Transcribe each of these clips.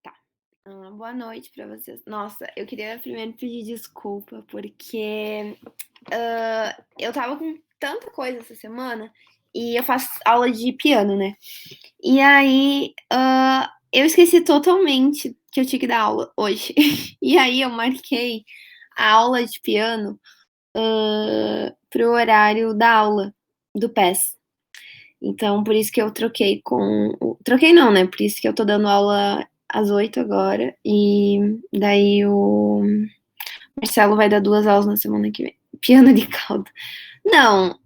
Tá. Boa noite pra vocês. Nossa, eu queria primeiro pedir desculpa, porque, eu estava com tanta coisa essa semana, e eu faço aula de piano, né. E aí, eu esqueci totalmente que eu tinha que dar aula hoje. E aí eu marquei a aula de piano, para o horário da aula do PES. Então, por isso que eu troquei com o troquei não, né, por isso que eu tô dando aula às 8 agora, e daí o Marcelo vai dar 2 aulas na semana que vem. Piano de cauda. Não,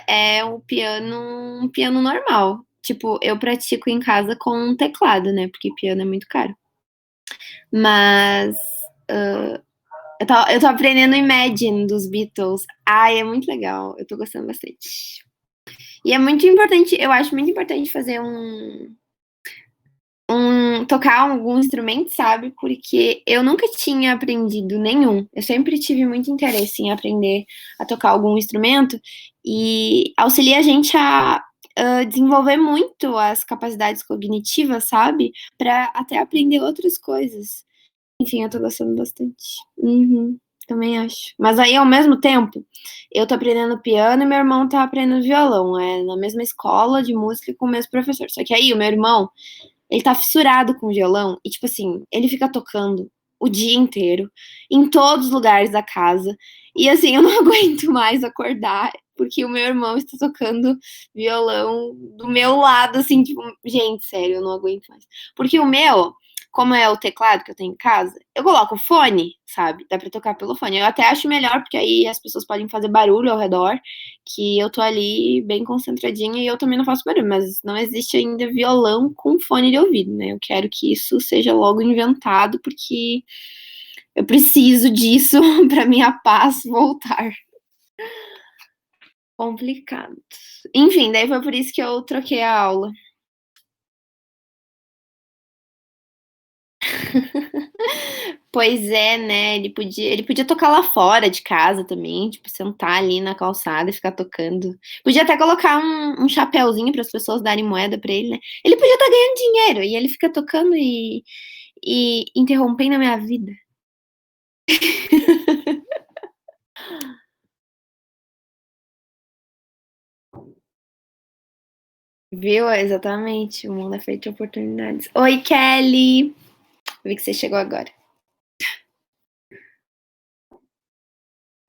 é um piano normal. Tipo, eu pratico em casa com um teclado, né, porque piano é muito caro. Mas, eu tô aprendendo Imagine dos Beatles. Ai, é muito legal, eu tô gostando bastante. E é muito importante, eu acho muito importante fazer tocar algum instrumento, sabe? Porque eu nunca tinha aprendido nenhum. Eu sempre tive muito interesse em aprender a tocar algum instrumento e auxilia a gente a desenvolver muito as capacidades cognitivas, sabe? Para até aprender outras coisas. Enfim, eu tô gostando bastante. Uhum, também acho. Mas aí, ao mesmo tempo, eu tô aprendendo piano e meu irmão tá aprendendo violão. É na mesma escola de música com o mesmo professor. Só que aí o meu irmão, ele tá fissurado com violão e, tipo assim, ele fica tocando o dia inteiro, em todos os lugares da casa. E assim, eu não aguento mais acordar, porque o meu irmão está tocando violão do meu lado, assim, tipo, gente, sério, eu não aguento mais. Porque o meu, como é o teclado que eu tenho em casa, eu coloco o fone, sabe? Dá pra tocar pelo fone. Eu até acho melhor, porque aí as pessoas podem fazer barulho ao redor, que eu tô ali bem concentradinha e eu também não faço barulho, mas não existe ainda violão com fone de ouvido, né? Eu quero que isso seja logo inventado, porque eu preciso disso pra minha paz voltar. Complicado. Enfim, daí foi por isso que eu troquei a aula. Pois é, né? Ele podia tocar lá fora de casa também, tipo, sentar ali na calçada e ficar tocando. Podia até colocar um chapéuzinho para as pessoas darem moeda para ele, né? Ele podia estar ganhando dinheiro e ele fica tocando e interrompendo a minha vida. Viu? Exatamente. O mundo é feito de oportunidades. Oi, Kelly! Vi que você chegou agora.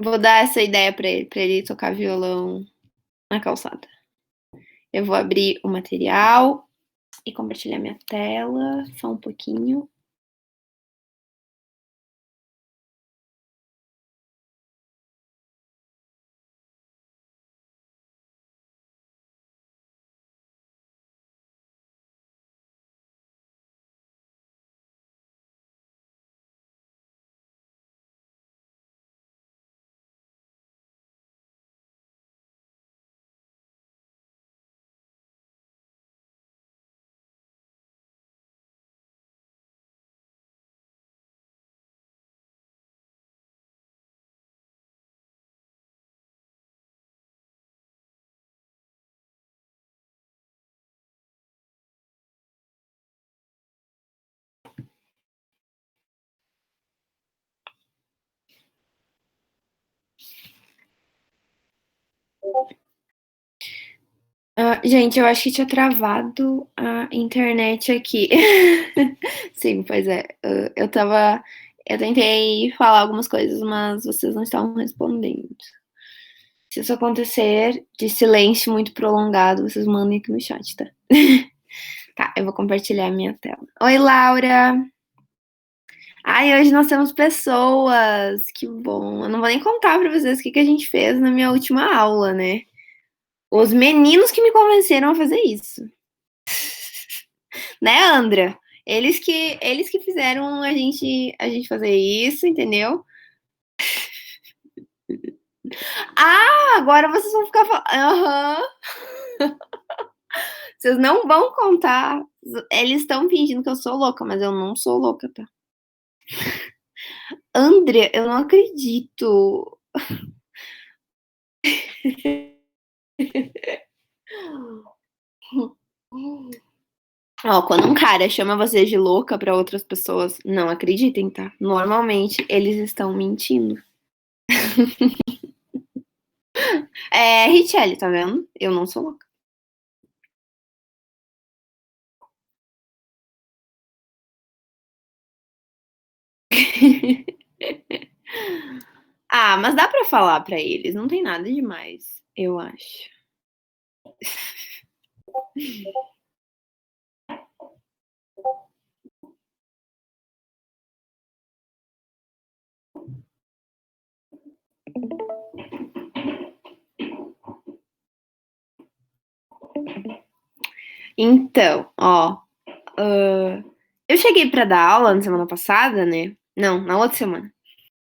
Vou dar essa ideia pra ele tocar violão na calçada. Eu vou abrir o material e compartilhar minha tela, só um pouquinho. Gente, eu acho que tinha travado a internet aqui. Sim, pois é. Eu tentei falar algumas coisas, mas vocês não estavam respondendo. Se isso acontecer de silêncio muito prolongado, vocês mandem aqui no chat, tá? Tá, eu vou compartilhar a minha tela. Oi, Laura! Ai, hoje nós temos pessoas! Que bom! Eu não vou nem contar pra vocês o que a gente fez na minha última aula, né? Os meninos que me convenceram a fazer isso. Né, Andra? Eles que fizeram a gente fazer isso, entendeu? Ah, agora vocês vão ficar falando. Aham. Vocês não vão contar. Eles estão fingindo que eu sou louca, mas eu não sou louca, tá? André, eu não acredito. Ó, quando um cara chama você de louca pra outras pessoas, não acreditem, tá? Normalmente eles estão mentindo. É, Richelle, tá vendo? Eu não sou louca. Ah, mas dá pra falar pra eles, não tem nada demais, eu acho. Então, ó, eu cheguei pra dar aula na semana passada, né? Não, na outra semana.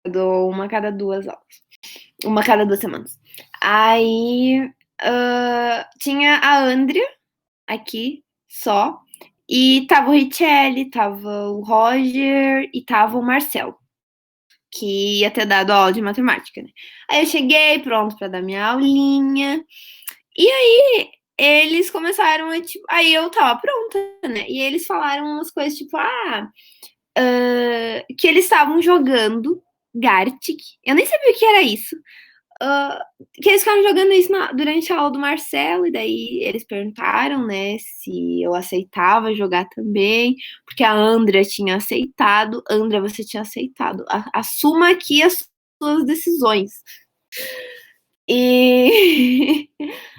Eu dou uma a cada 2 aulas. Uma a cada 2 semanas. Aí tinha a Andrea aqui só. E tava o Richelle, tava o Roger e tava o Marcelo, que ia ter dado aula de matemática, né? Aí eu cheguei pronto pra dar minha aulinha. E aí eles começaram a, tipo, aí eu tava pronta, né? E eles falaram umas coisas tipo, que eles estavam jogando Gartic. Eu nem sabia o que era isso. Ah, que eles ficaram jogando isso durante a aula do Marcelo, e daí eles perguntaram, né, se eu aceitava jogar também, porque a Andrea tinha aceitado. Andrea, você tinha aceitado. Assuma aqui as suas decisões. E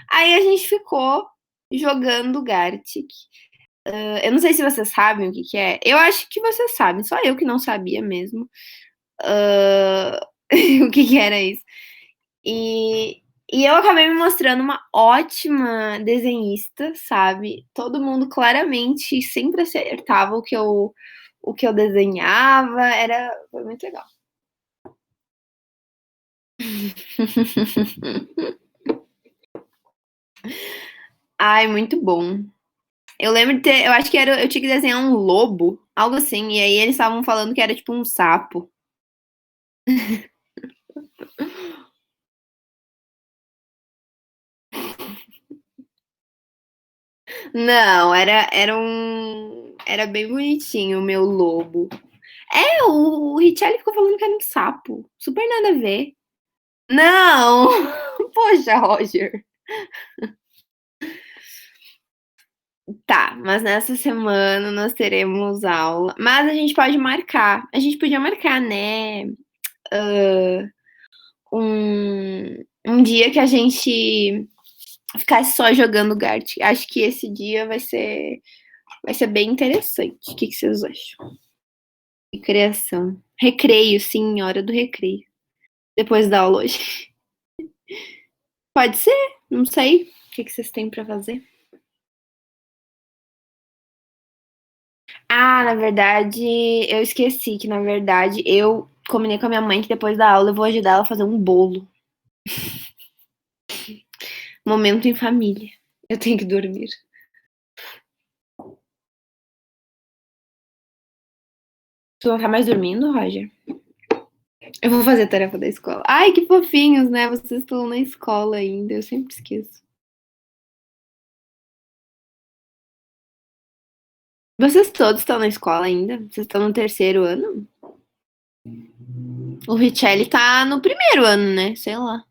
aí a gente ficou jogando Gartic. Eu não sei se vocês sabem o que que é. Eu acho que vocês sabem, só eu que não sabia mesmo o que que era isso. E, e eu acabei me mostrando uma ótima desenhista, sabe? Todo mundo claramente sempre acertava o que eu desenhava, foi muito legal. Ai, muito bom. Eu lembro de ter, eu acho que eu tinha que desenhar um lobo, algo assim, e aí eles estavam falando que era tipo um sapo. Não, era bem bonitinho o meu lobo. O Richelle ficou falando que era um sapo. Super nada a ver. Não! Poxa, Roger. Tá, mas nessa semana nós teremos aula. Mas a gente pode marcar. A gente podia marcar, né? Um dia que a gente ficasse só jogando Gart. Acho que esse dia vai ser bem interessante. O que vocês acham? Recreação. Recreio, sim, hora do recreio. Depois da aula hoje. Pode ser, não sei. O que vocês têm pra fazer? Ah, na verdade, eu esqueci que, na verdade, eu combinei com a minha mãe que depois da aula eu vou ajudar ela a fazer um bolo. Momento em família. Eu tenho que dormir. Tu não tá mais dormindo, Roger? Eu vou fazer a tarefa da escola. Ai, que fofinhos, né? Vocês estão na escola ainda. Eu sempre esqueço. Vocês todos estão na escola ainda? Vocês estão no terceiro ano? O Richelle tá no primeiro ano, né? Sei lá.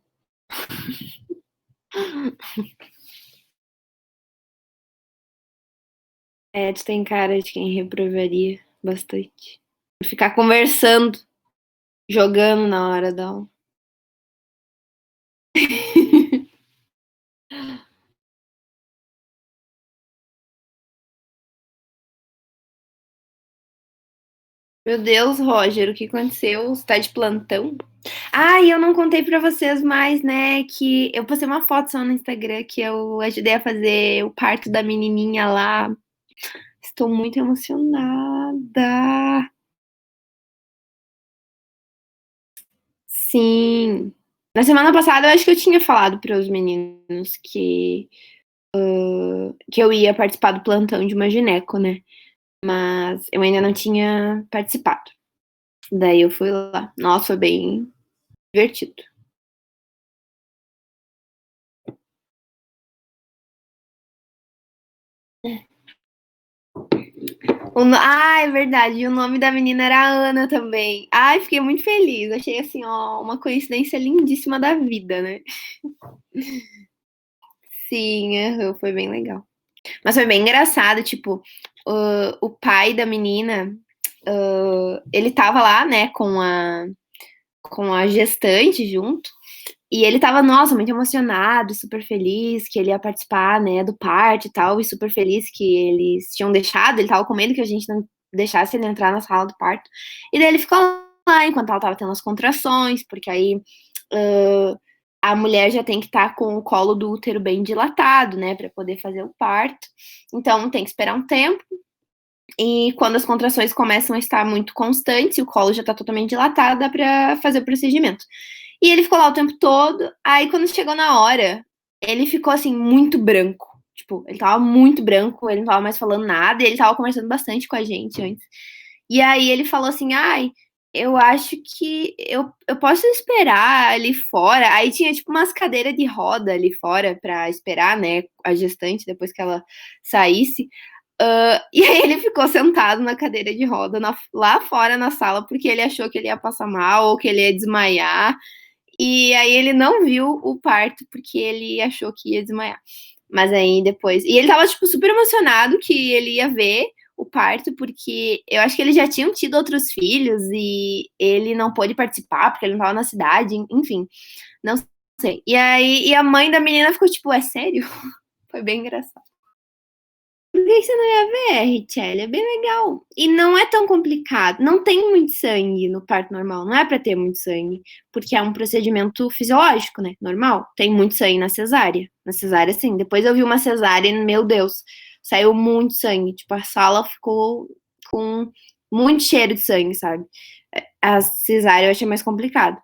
É, tu tem cara de quem reprovaria bastante. Ficar conversando, jogando na hora da aula. Meu Deus, Roger, o que aconteceu? Você tá de plantão? Ah, e eu não contei pra vocês mais, né, que eu postei uma foto só no Instagram que eu ajudei a fazer o parto da menininha lá. Estou muito emocionada. Sim. Na semana passada eu acho que eu tinha falado para os meninos que eu ia participar do plantão de uma gineco, né? Mas eu ainda não tinha participado. Daí eu fui lá. Nossa, foi bem divertido. Ah, é verdade. E o nome da menina era Ana também. Ai, fiquei muito feliz. Achei assim, ó, uma coincidência lindíssima da vida, né? Sim, aham, foi bem legal. Mas foi bem engraçado, tipo, o pai da menina, ele tava lá, né, com a gestante junto. E ele tava, nossa, muito emocionado, super feliz que ele ia participar, né, do parto e tal, e super feliz que eles tinham deixado, ele tava com medo que a gente não deixasse ele entrar na sala do parto. E daí ele ficou lá enquanto ela tava tendo as contrações, porque aí uh, a mulher já tem que estar com o colo do útero bem dilatado, né, para poder fazer o parto. Então tem que esperar um tempo. E quando as contrações começam a estar muito constantes e o colo já tá totalmente dilatado, dá pra fazer o procedimento. E ele ficou lá o tempo todo. Aí, quando chegou na hora, ele ficou assim, muito branco. Tipo, ele tava muito branco, ele não tava mais falando nada, e ele tava conversando bastante com a gente antes. E aí ele falou assim: ai, eu acho que eu posso esperar ali fora. Aí tinha tipo umas cadeiras de roda ali fora pra esperar, né, a gestante depois que ela saísse. E aí ele ficou sentado na cadeira de roda lá fora na sala porque ele achou que ele ia passar mal ou que ele ia desmaiar. E aí ele não viu o parto porque ele achou que ia desmaiar. Mas aí depois. E ele tava, tipo, super emocionado que ele ia ver o parto, porque eu acho que eles já tinham tido outros filhos e ele não pôde participar porque ele não tava na cidade, enfim. Não sei. E aí e a mãe da menina ficou, tipo, é sério? Foi bem engraçado. Por que você não ia ver, Richelle? É bem legal. E não é tão complicado. Não tem muito sangue no parto normal. Não é pra ter muito sangue. Porque é um procedimento fisiológico, né? Normal. Tem muito sangue na cesárea. Na cesárea, sim. Depois eu vi uma cesárea e, meu Deus, saiu muito sangue. Tipo, a sala ficou com muito cheiro de sangue, sabe? A cesárea eu achei mais complicado.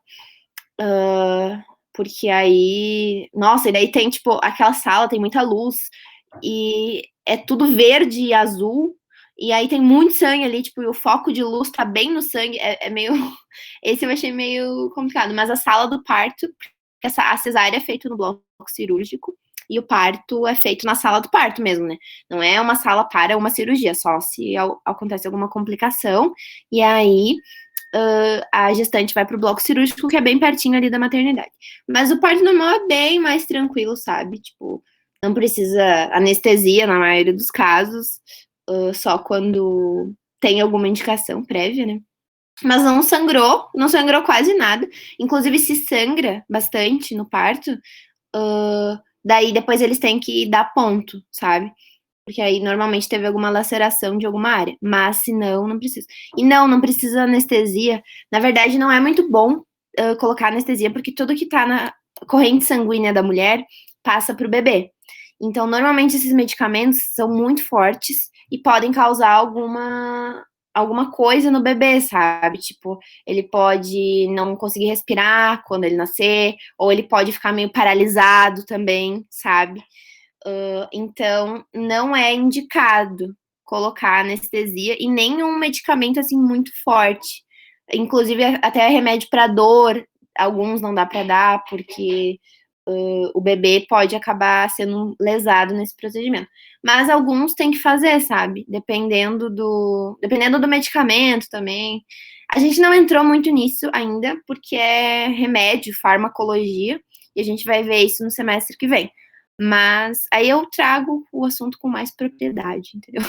Porque aí. Nossa, e daí tem, tipo, aquela sala tem muita luz e é tudo verde e azul. E aí tem muito sangue ali, tipo, e o foco de luz tá bem no sangue. É meio. Esse eu achei meio complicado. Mas a sala do parto, a cesárea é feita no bloco cirúrgico e o parto é feito na sala do parto mesmo, né? Não é uma sala para uma cirurgia, só se acontece alguma complicação. E aí a gestante vai pro bloco cirúrgico, que é bem pertinho ali da maternidade. Mas o parto normal é bem mais tranquilo, sabe? Tipo, não precisa anestesia na maioria dos casos, só quando tem alguma indicação prévia, né? Mas não sangrou quase nada. Inclusive, se sangra bastante no parto, daí depois eles têm que dar ponto, sabe? Porque aí normalmente teve alguma laceração de alguma área. Mas se não, não precisa. E não precisa anestesia. Na verdade, não é muito bom colocar anestesia, porque tudo que tá na corrente sanguínea da mulher passa pro bebê. Então, normalmente esses medicamentos são muito fortes e podem causar alguma coisa no bebê, sabe? Tipo, ele pode não conseguir respirar quando ele nascer, ou ele pode ficar meio paralisado também, sabe? Então, não é indicado colocar anestesia e nenhum medicamento assim muito forte. Inclusive, até remédio para dor, alguns não dá para dar, porque o bebê pode acabar sendo lesado nesse procedimento. Mas alguns tem que fazer, sabe? Dependendo do medicamento também. A gente não entrou muito nisso ainda, porque é remédio, farmacologia, e a gente vai ver isso no semestre que vem. Mas aí eu trago o assunto com mais propriedade, entendeu?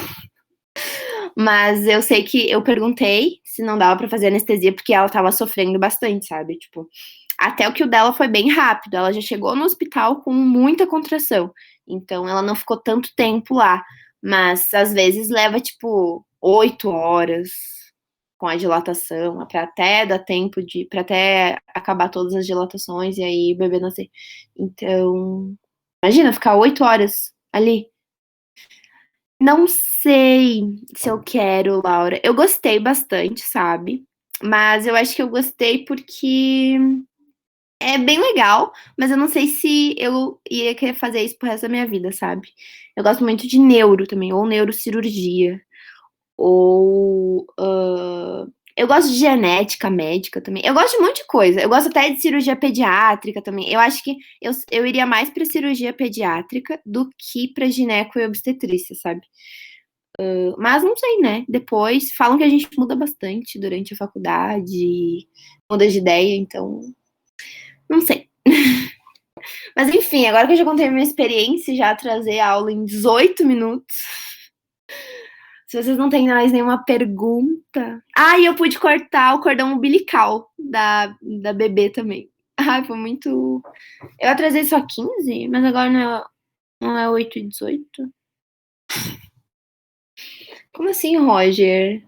Mas eu sei que eu perguntei se não dava pra fazer anestesia porque ela tava sofrendo bastante, sabe? Tipo, até o que o dela foi bem rápido. Ela já chegou no hospital com muita contração. Então ela não ficou tanto tempo lá. Mas às vezes leva, tipo, 8 horas com a dilatação, pra até dar tempo pra até acabar todas as dilatações e aí o bebê nascer. Então, imagina ficar 8 horas ali. Não sei se eu quero, Laura. Eu gostei bastante, sabe? Mas eu acho que eu gostei porque é bem legal, mas eu não sei se eu ia querer fazer isso pro resto da minha vida, sabe? Eu gosto muito de neuro também, ou neurocirurgia, ou. Eu gosto de genética médica também. Eu gosto de um monte de coisa. Eu gosto até de cirurgia pediátrica também. Eu acho que eu iria mais pra cirurgia pediátrica do que pra gineco e obstetrícia, sabe? Mas não sei, né? Depois falam que a gente muda bastante durante a faculdade, muda de ideia, então não sei. Mas enfim, agora que eu já contei a minha experiência, já trazer a aula em 18 minutos. Se vocês não têm mais nenhuma pergunta. Ah, e eu pude cortar o cordão umbilical da bebê também. Ai, foi muito. Eu atrasei só 15, mas agora não é 8 e 18? Como assim, Roger?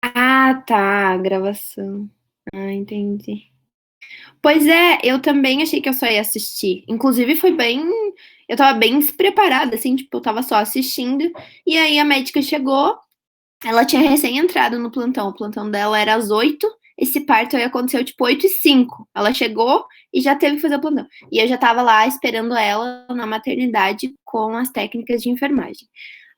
Ah, tá, gravação. Ah, entendi. Pois é, eu também achei que eu só ia assistir. Inclusive, foi bem. Eu tava bem despreparada, assim, tipo, eu tava só assistindo. E aí a médica chegou, ela tinha recém entrado no plantão. O plantão dela era às 8. Esse parto aí aconteceu, tipo, 8h05. Ela chegou e já teve que fazer o plantão. E eu já tava lá esperando ela na maternidade com as técnicas de enfermagem.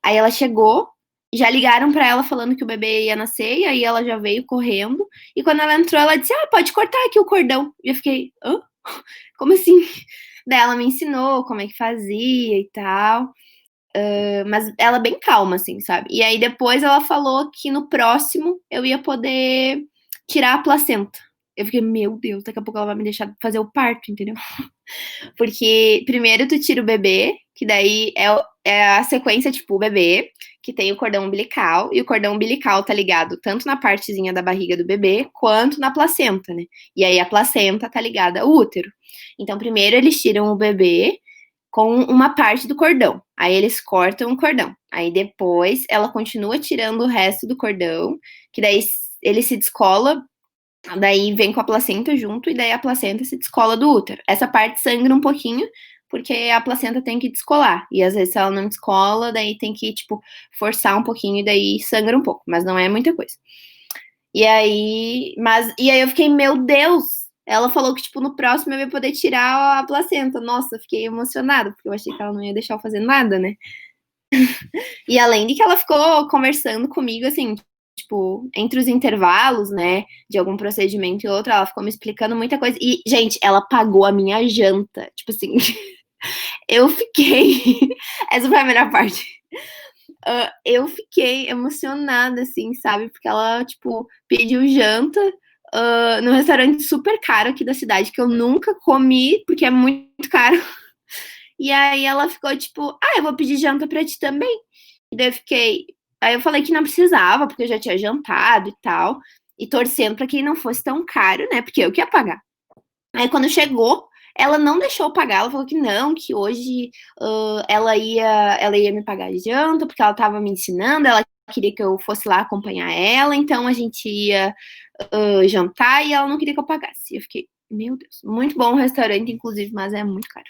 Aí ela chegou, já ligaram pra ela falando que o bebê ia nascer, e aí ela já veio correndo. E quando ela entrou, ela disse: Ah, pode cortar aqui o cordão. E eu fiquei: hã? Como assim? Daí ela me ensinou como é que fazia e tal. Mas ela bem calma, assim, sabe? E aí depois ela falou que no próximo eu ia poder tirar a placenta. Eu fiquei, meu Deus, daqui a pouco ela vai me deixar fazer o parto, entendeu? Porque primeiro tu tira o bebê, que daí é a sequência, tipo, o bebê, que tem o cordão umbilical, e o cordão umbilical tá ligado tanto na partezinha da barriga do bebê, quanto na placenta, né? E aí a placenta tá ligada ao útero. Então, primeiro eles tiram o bebê com uma parte do cordão. Aí eles cortam o cordão. Aí depois ela continua tirando o resto do cordão, que daí ele se descola. Daí vem com a placenta junto, e daí a placenta se descola do útero. Essa parte sangra um pouquinho, porque a placenta tem que descolar. E às vezes, se ela não descola, daí tem que, tipo, forçar um pouquinho, e daí sangra um pouco, mas não é muita coisa. E aí eu fiquei, meu Deus! Ela falou que, tipo, no próximo eu ia poder tirar a placenta. Nossa, eu fiquei emocionada, porque eu achei que ela não ia deixar eu fazer nada, né? E além de que ela ficou conversando comigo, assim, tipo, entre os intervalos, né, de algum procedimento e outro, ela ficou me explicando muita coisa. E, gente, ela pagou a minha janta. Tipo assim, eu fiquei. Essa foi a melhor parte. Eu fiquei emocionada, assim, sabe? Porque ela, tipo, pediu janta num restaurante super caro aqui da cidade, que eu nunca comi, porque é muito caro. E aí ela ficou, tipo, eu vou pedir janta pra ti também. E daí eu fiquei. Aí eu falei que não precisava, porque eu já tinha jantado e tal. E torcendo pra que não fosse tão caro, né? Porque eu que ia pagar. Aí quando chegou, ela não deixou eu pagar. Ela falou que não, que hoje ela ia me pagar a janta, porque ela tava me ensinando, ela queria que eu fosse lá acompanhar ela, então a gente ia jantar e ela não queria que eu pagasse. E eu fiquei, meu Deus, muito bom o restaurante, inclusive, mas é muito caro.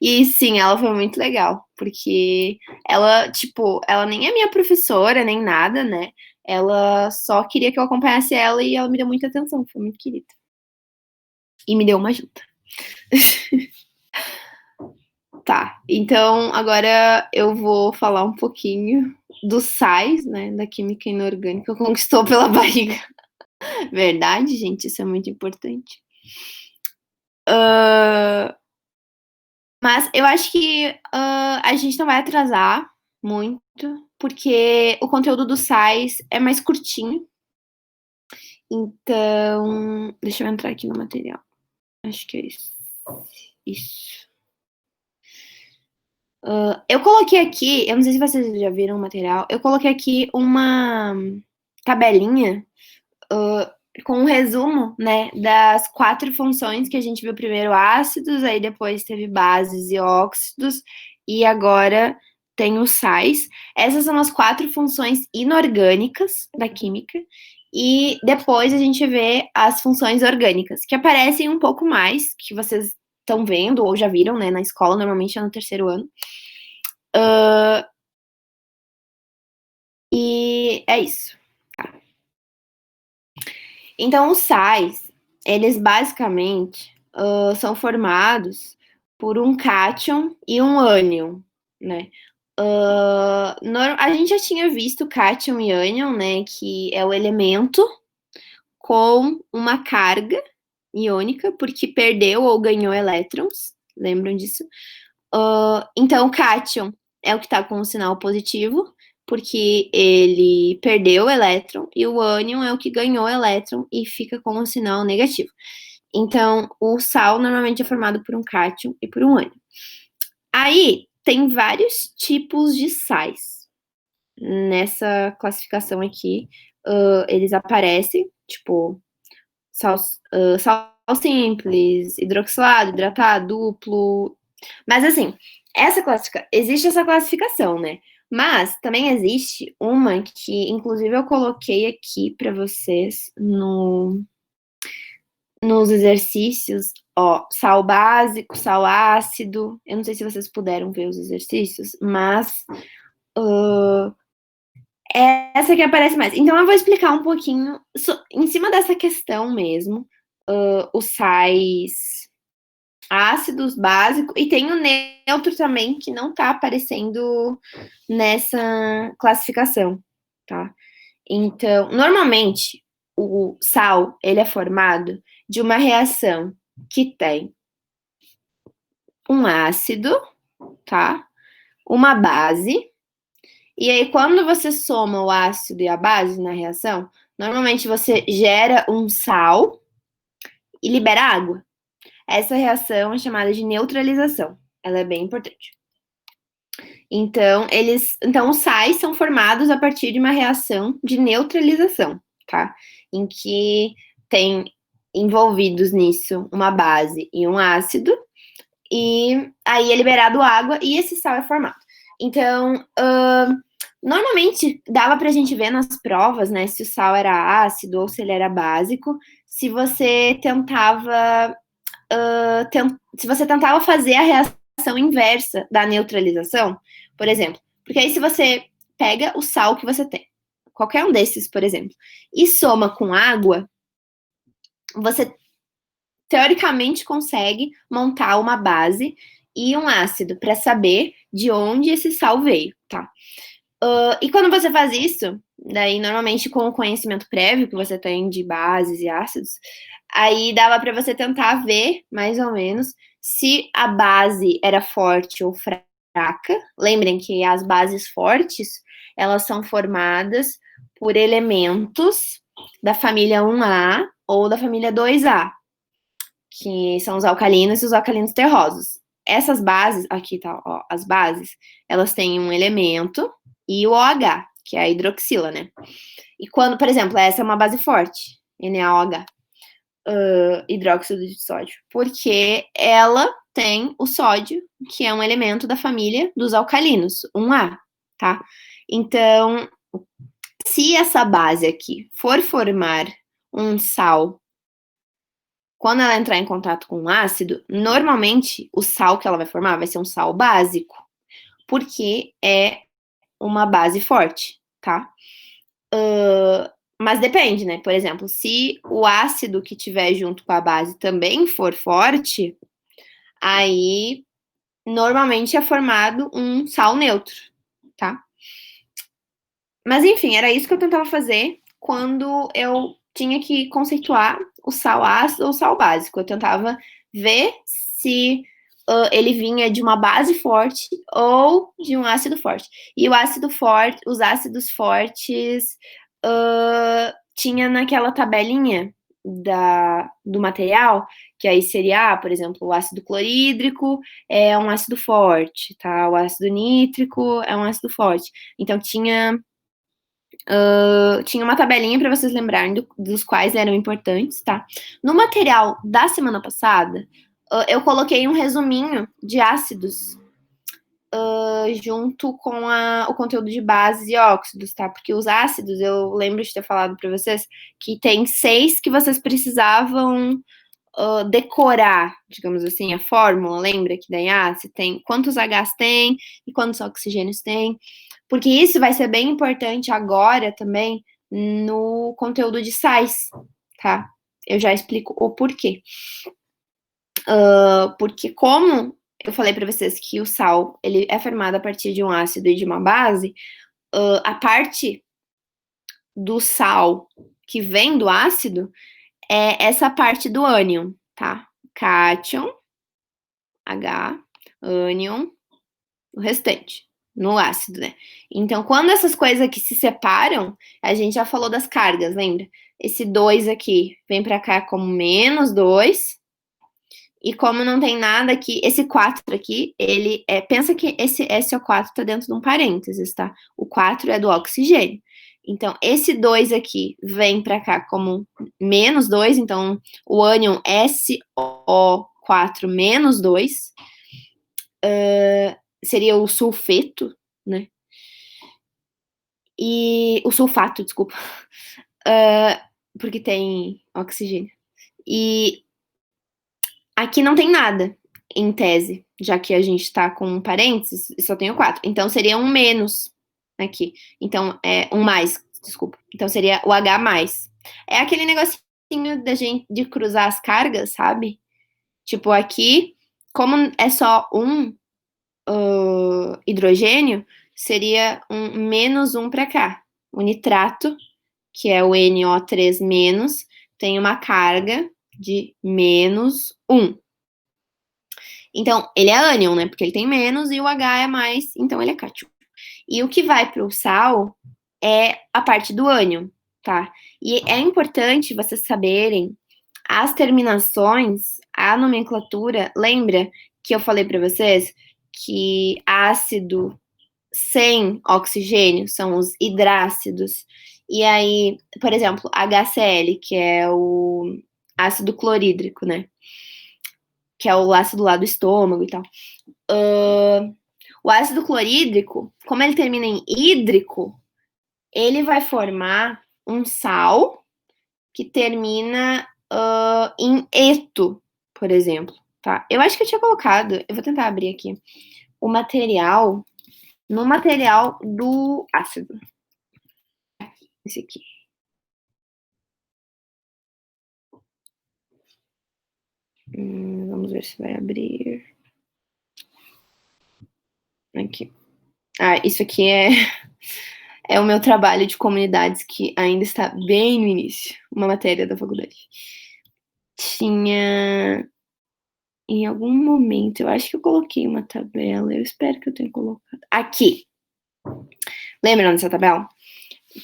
E sim, ela foi muito legal, porque ela, tipo, ela nem é minha professora, nem nada, né? Ela só queria que eu acompanhasse ela e ela me deu muita atenção, foi muito querida. E me deu uma ajuda. Tá, então agora eu vou falar um pouquinho dos sais, né, da química inorgânica conquistou pela barriga. Verdade, gente, isso é muito importante. Mas eu acho que a gente não vai atrasar muito, porque o conteúdo do SAIS é mais curtinho. Então, deixa eu entrar aqui no material. Acho que é isso. Isso. Eu coloquei aqui, eu não sei se vocês já viram o material, eu coloquei aqui uma tabelinha com um resumo, né, das 4 funções que a gente viu primeiro ácidos, aí depois teve bases e óxidos, e agora tem os sais. Essas são as 4 funções inorgânicas da química, e depois a gente vê as funções orgânicas, que aparecem um pouco mais, que vocês estão vendo ou já viram, né, na escola, normalmente é no terceiro ano. E é isso. Então, os sais, eles basicamente são formados por um cátion e um ânion, né? A gente já tinha visto cátion e ânion, né? Que é o elemento com uma carga iônica, porque perdeu ou ganhou elétrons, lembram disso? Então, o cátion é o que está com o sinal positivo, porque ele perdeu o elétron, e o ânion é o que ganhou o elétron e fica com o sinal negativo. Então, o sal normalmente é formado por um cátion e por um ânion. Aí, tem vários tipos de sais. Nessa classificação aqui, eles aparecem, tipo, sal simples, hidroxilado, hidratado, duplo. Mas assim, existe essa classificação, né? Mas também existe uma que, inclusive, eu coloquei aqui para vocês nos exercícios, ó, sal básico, sal ácido. Eu não sei se vocês puderam ver os exercícios, mas essa que aparece mais. Então, eu vou explicar um pouquinho em cima dessa questão mesmo, os sais ácidos básicos, e tem o neutro também, que não tá aparecendo nessa classificação, tá? Então, normalmente, o sal, ele é formado de uma reação que tem um ácido, tá? Uma base. E aí, quando você soma o ácido e a base na reação, normalmente você gera um sal e libera água. Essa reação é chamada de neutralização. Ela é bem importante. Então, os sais são formados a partir de uma reação de neutralização, tá? Em que tem envolvidos nisso uma base e um ácido, e aí é liberado água e esse sal é formado. Então, normalmente dava pra gente ver nas provas, né, se o sal era ácido ou se ele era básico, se você tentava fazer a reação inversa da neutralização, por exemplo. Porque aí se você pega o sal que você tem, qualquer um desses, por exemplo, e soma com água, você teoricamente consegue montar uma base e um ácido para saber de onde esse sal veio, tá? E quando você faz isso, daí normalmente com o conhecimento prévio que você tem de bases e ácidos, aí dava para você tentar ver, mais ou menos, se a base era forte ou fraca. Lembrem que as bases fortes, elas são formadas por elementos da família 1A ou da família 2A, que são os alcalinos e os alcalinos terrosos. Essas bases, aqui tá, ó, as bases, elas têm um elemento e o OH, que é a hidroxila, né? E quando, por exemplo, essa é uma base forte, NaOH, hidróxido de sódio, porque ela tem o sódio, que é um elemento da família dos alcalinos, 1A, tá? Então, se essa base aqui for formar um sal, quando ela entrar em contato com um ácido, normalmente o sal que ela vai formar vai ser um sal básico, porque é uma base forte, tá? Mas depende, né? Por exemplo, se o ácido que tiver junto com a base também for forte, aí normalmente é formado um sal neutro, tá? Mas enfim, era isso que eu tentava fazer quando eu tinha que conceituar o sal ácido ou o sal básico. Eu tentava ver se ele vinha de uma base forte ou de um ácido forte. E o ácido forte, os ácidos fortes tinha naquela tabelinha do material, que aí seria, por exemplo, o ácido clorídrico é um ácido forte, tá? O ácido nítrico é um ácido forte. Então tinha uma tabelinha para vocês lembrarem dos quais eram importantes, tá? No material da semana passada, eu coloquei um resuminho de ácidos junto com o conteúdo de bases e óxidos, tá? Porque os ácidos, eu lembro de ter falado para vocês que tem 6 que vocês precisavam decorar, digamos assim, a fórmula. Lembra que daí, se tem quantos Hs tem e quantos oxigênios tem. Porque isso vai ser bem importante agora também no conteúdo de sais, tá? Eu já explico o porquê. Porque como eu falei para vocês que o sal ele é formado a partir de um ácido e de uma base, a parte do sal que vem do ácido é essa parte do ânion, tá? Cátion, H, ânion, o restante, no ácido, né? Então, quando essas coisas aqui se separam, a gente já falou das cargas, lembra? Esse 2 aqui vem para cá como menos 2, e como não tem nada aqui, esse 4 aqui, ele é. Pensa que esse SO4 tá dentro de um parênteses, tá? O 4 é do oxigênio. Então, esse 2 aqui vem para cá como menos 2, então o ânion SO4 menos 2 seria o sulfeto, né? E o sulfato, desculpa. Porque tem oxigênio. E aqui não tem nada, em tese, já que a gente tá com um parênteses e só tem o 4. Então seria um menos aqui. Então é um mais, desculpa. Então seria o H mais. É aquele negocinho da gente de cruzar as cargas, sabe? Tipo, aqui, como é só um hidrogênio, seria um menos um para cá. O nitrato, que é o NO3 menos, tem uma carga de menos 1. Então, ele é ânion, né? Porque ele tem menos e o H é mais, então ele é cátion. E o que vai para o sal é a parte do ânion, tá? E é importante vocês saberem as terminações, a nomenclatura. Lembra que eu falei para vocês que ácido sem oxigênio são os hidrácidos. E aí, por exemplo, HCl, que é o ácido clorídrico, né? Que é o ácido lá do estômago e tal. O ácido clorídrico, como ele termina em hídrico, ele vai formar um sal que termina em eto, por exemplo, tá? Eu acho que eu tinha colocado, eu vou tentar abrir aqui, o material, no material do ácido. Esse aqui. Vamos ver se vai abrir. Aqui. Isso aqui é o meu trabalho de comunidades que ainda está bem no início, uma matéria da faculdade. Tinha em algum momento, eu acho que eu coloquei uma tabela, eu espero que eu tenha colocado. Aqui. Lembra dessa tabela?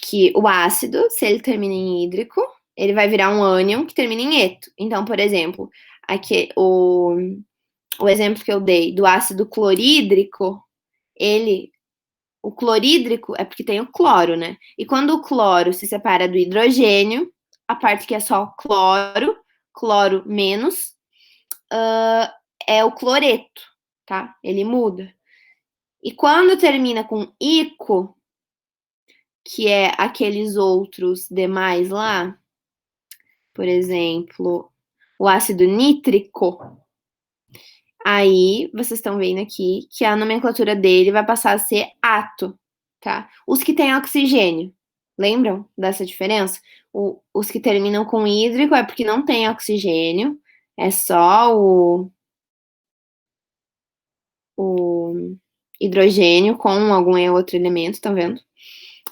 Que o ácido, se ele termina em hídrico, ele vai virar um ânion que termina em eto. Então, por exemplo, aqui o exemplo que eu dei do ácido clorídrico, o clorídrico é porque tem o cloro, né? E quando o cloro se separa do hidrogênio, a parte que é só cloro menos, é o cloreto, tá? Ele muda. E quando termina com ico, que é aqueles outros demais lá, por exemplo, o ácido nítrico, aí vocês estão vendo aqui que a nomenclatura dele vai passar a ser ato, tá? Os que têm oxigênio, lembram dessa diferença? Os que terminam com hídrico é porque não tem oxigênio, é só o hidrogênio com algum outro elemento, tá vendo?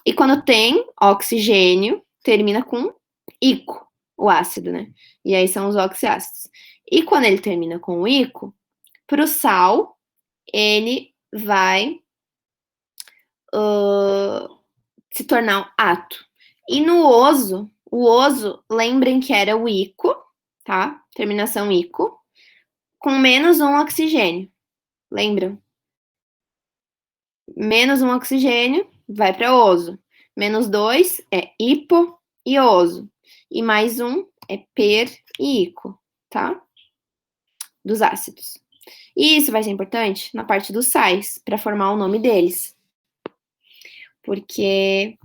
E quando tem oxigênio, termina com ico, o ácido, né? E aí são os oxiácidos. E quando ele termina com o ico, para o sal, ele vai se tornar um ato. E no o oso, lembrem que era o ico, tá? Terminação ico, com menos um oxigênio. Lembram? Menos um oxigênio vai para oso. Menos 2 é hipo e oso. E mais um é per e ico, tá? Dos ácidos. E isso vai ser importante na parte dos sais, para formar o nome deles. Porque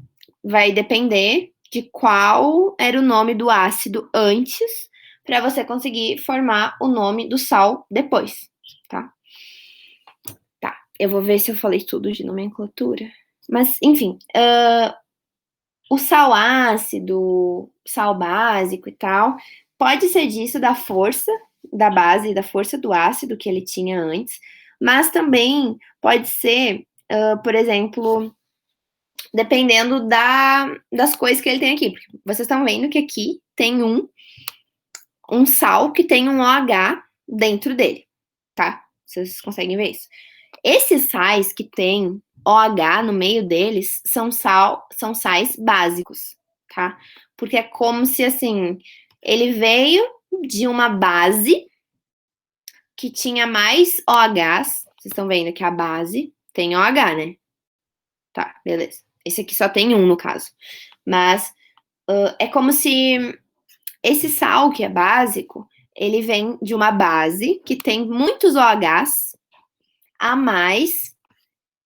vai depender de qual era o nome do ácido antes, para você conseguir formar o nome do sal depois, tá? Tá, eu vou ver se eu falei tudo de nomenclatura. Mas, enfim, o sal ácido, sal básico e tal, pode ser disso da força da base, da força do ácido que ele tinha antes, mas também pode ser, por exemplo, dependendo das coisas que ele tem aqui. Porque vocês estão vendo que aqui tem um sal que tem um OH dentro dele, tá? Vocês conseguem ver isso. Esses sais que tem OH no meio deles são sais básicos, tá? Porque é como se, assim, ele veio de uma base que tinha mais OHs. Vocês estão vendo que a base tem OH, né? Tá, beleza. Esse aqui só tem um, no caso. Mas é como se esse sal, que é básico, ele vem de uma base que tem muitos OHs a mais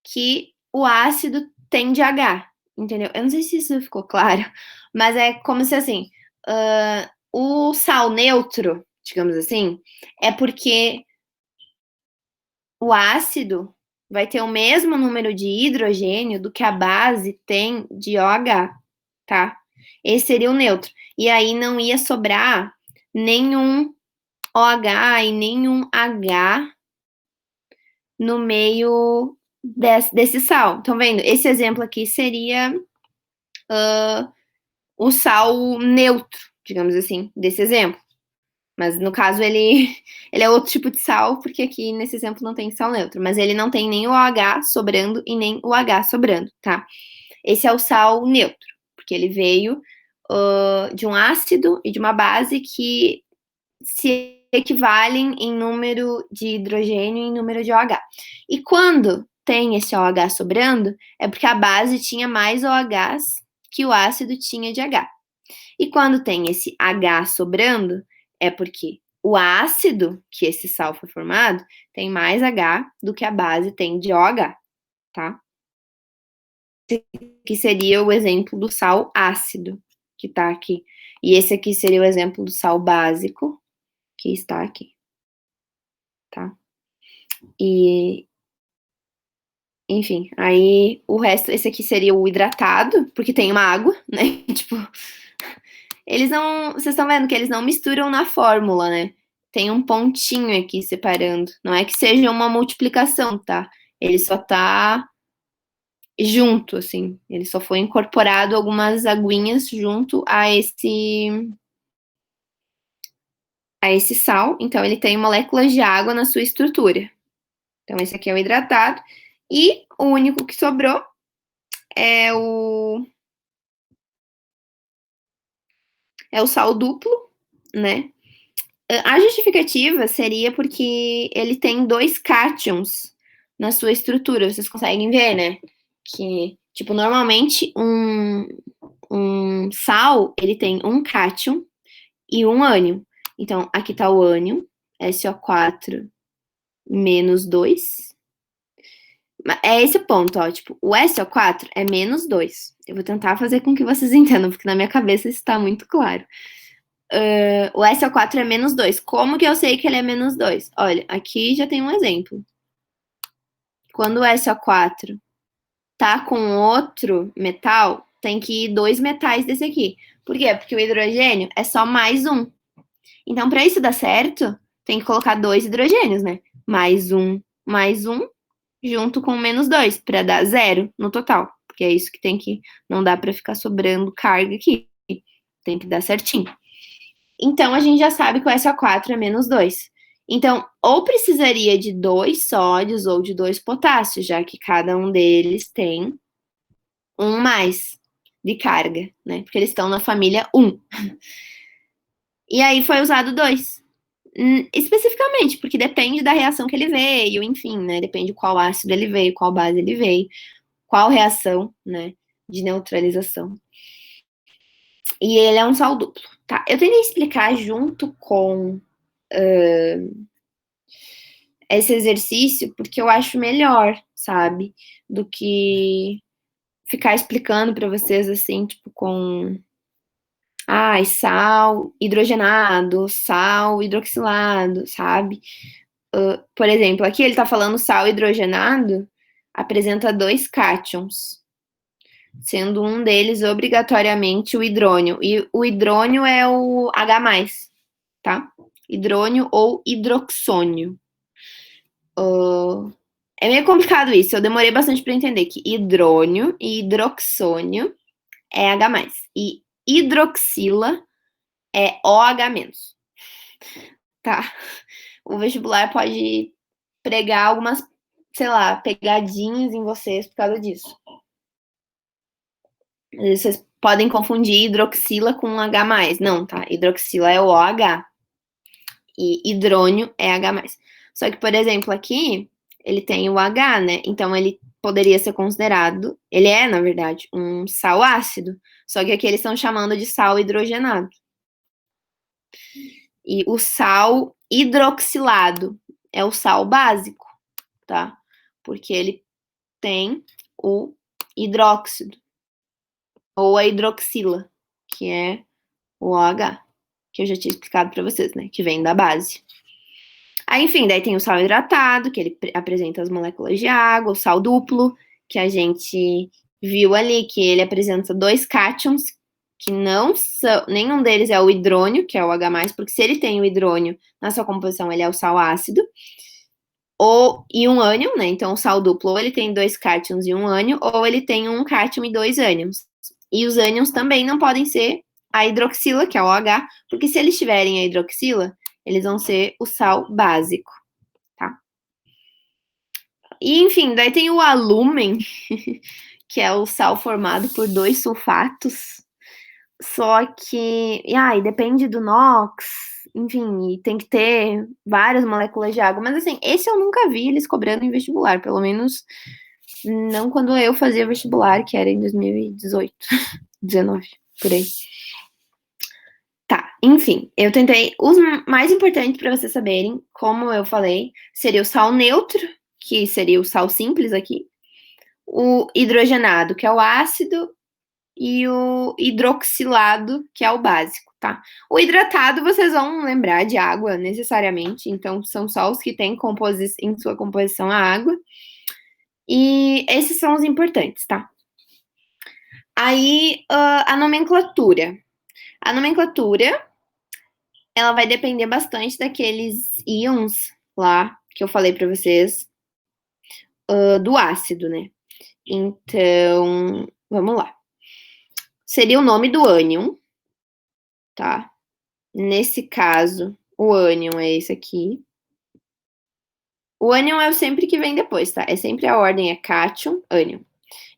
que o ácido tem de H, entendeu? Eu não sei se isso ficou claro, mas é como se, assim, o sal neutro, digamos assim, é porque o ácido vai ter o mesmo número de hidrogênio do que a base tem de OH, tá? Esse seria o neutro. E aí não ia sobrar nenhum OH e nenhum H no meio desse sal. Estão vendo? Esse exemplo aqui seria o sal neutro, digamos assim, desse exemplo. Mas no caso ele é outro tipo de sal, porque aqui nesse exemplo não tem sal neutro. Mas ele não tem nem o OH sobrando e nem o H sobrando, tá? Esse é o sal neutro, porque ele veio de um ácido e de uma base que se equivalem em número de hidrogênio e em número de OH. E quando tem esse OH sobrando, é porque a base tinha mais OHs que o ácido tinha de H. E quando tem esse H sobrando, é porque o ácido que esse sal foi formado tem mais H do que a base tem de OH, tá? Que seria o exemplo do sal ácido, que tá aqui. E esse aqui seria o exemplo do sal básico, que está aqui, tá? E, enfim, aí o resto, esse aqui seria o hidratado, porque tem uma água, né? Tipo, eles não, vocês estão vendo que eles não misturam na fórmula, né? Tem um pontinho aqui separando. Não é que seja uma multiplicação, tá? Ele só tá junto, assim. Ele só foi incorporado algumas aguinhas junto a esse sal. Então, ele tem moléculas de água na sua estrutura. Então, esse aqui é o hidratado. E o único que sobrou é o sal duplo, né? A justificativa seria porque ele tem dois cátions na sua estrutura. Vocês conseguem ver, né? Que, tipo, normalmente um sal, ele tem um cátion e um ânion. Então, aqui tá o ânion, SO4 menos 2. É esse o ponto, ó. Tipo, o SO4 é menos 2. Eu vou tentar fazer com que vocês entendam, porque na minha cabeça isso tá muito claro. O SO4 é menos 2. Como que eu sei que ele é menos 2? Olha, aqui já tem um exemplo. Quando o SO4 tá com outro metal, tem que ir dois metais desse aqui. Por quê? Porque o hidrogênio é só mais um. Então, para isso dar certo, tem que colocar dois hidrogênios, né? Mais um, junto com menos 2, para dar zero no total. Porque é isso que tem que. Não dá para ficar sobrando carga aqui. Tem que dar certinho. Então, a gente já sabe que o SO4 é menos 2. Então, ou precisaria de 2 sódios ou de 2 potássios, já que cada um deles tem um mais de carga, né? Porque eles estão na família 1. E aí foi usado 2. Especificamente, porque depende da reação que ele veio, enfim, né? Depende qual ácido ele veio, qual base ele veio, qual reação, né? De neutralização. E ele é um sal duplo, tá? Eu tentei explicar junto com esse exercício porque eu acho melhor, sabe? Do que ficar explicando para vocês assim, tipo, com sal hidrogenado, sal hidroxilado, sabe? Por exemplo, aqui ele tá falando sal hidrogenado apresenta dois cátions, sendo um deles obrigatoriamente o hidrônio. E o hidrônio é o H+, tá? Hidrônio ou hidroxônio. É meio complicado isso, eu demorei bastante para entender que hidrônio e hidroxônio é H+, e hidroxila é OH-, tá? O vestibular pode pregar algumas, sei lá, pegadinhas em vocês por causa disso. Vocês podem confundir hidroxila com H+, não, tá? Hidroxila é o OH e hidrônio é H+. Só que, por exemplo, aqui ele tem o H, né? Então ele poderia ser considerado, ele é, na verdade, um sal ácido, só que aqui eles estão chamando de sal hidrogenado. E o sal hidroxilado é o sal básico, tá? Porque ele tem o hidróxido, ou a hidroxila, que é o OH, que eu já tinha explicado para vocês, né? Que vem da base. Aí, enfim, daí tem o sal hidratado, que ele apresenta as moléculas de água, o sal duplo, que a gente viu ali, que ele apresenta 2 cátions, que não são, nenhum deles é o hidrônio, que é o H+, porque se ele tem o hidrônio na sua composição, ele é o sal ácido, e um ânion, né? Então, o sal duplo, ou ele tem 2 cátions e um ânion, ou ele tem um cátion e 2 ânions. E os ânions também não podem ser a hidroxila, que é o OH, porque se eles tiverem a hidroxila, eles vão ser o sal básico, tá? E, enfim, daí tem o alúmen, que é o sal formado por 2 sulfatos, só que, e depende do NOx, enfim, e tem que ter várias moléculas de água, mas assim, esse eu nunca vi eles cobrando em vestibular, pelo menos não quando eu fazia vestibular, que era em 2018, 19, por aí. Tá, enfim, eu tentei. Os mais importantes para vocês saberem, como eu falei, seria o sal neutro, que seria o sal simples aqui, o hidrogenado, que é o ácido, e o hidroxilado, que é o básico, tá? O hidratado vocês vão lembrar de água necessariamente, então são só os que têm em sua composição a água. E esses são os importantes, tá? Aí, a nomenclatura. A nomenclatura, ela vai depender bastante daqueles íons lá que eu falei para vocês, do ácido, né? Então, vamos lá. Seria o nome do ânion, tá? Nesse caso, o ânion é esse aqui. O ânion é o sempre que vem depois, tá? É sempre a ordem, é cátion, ânion.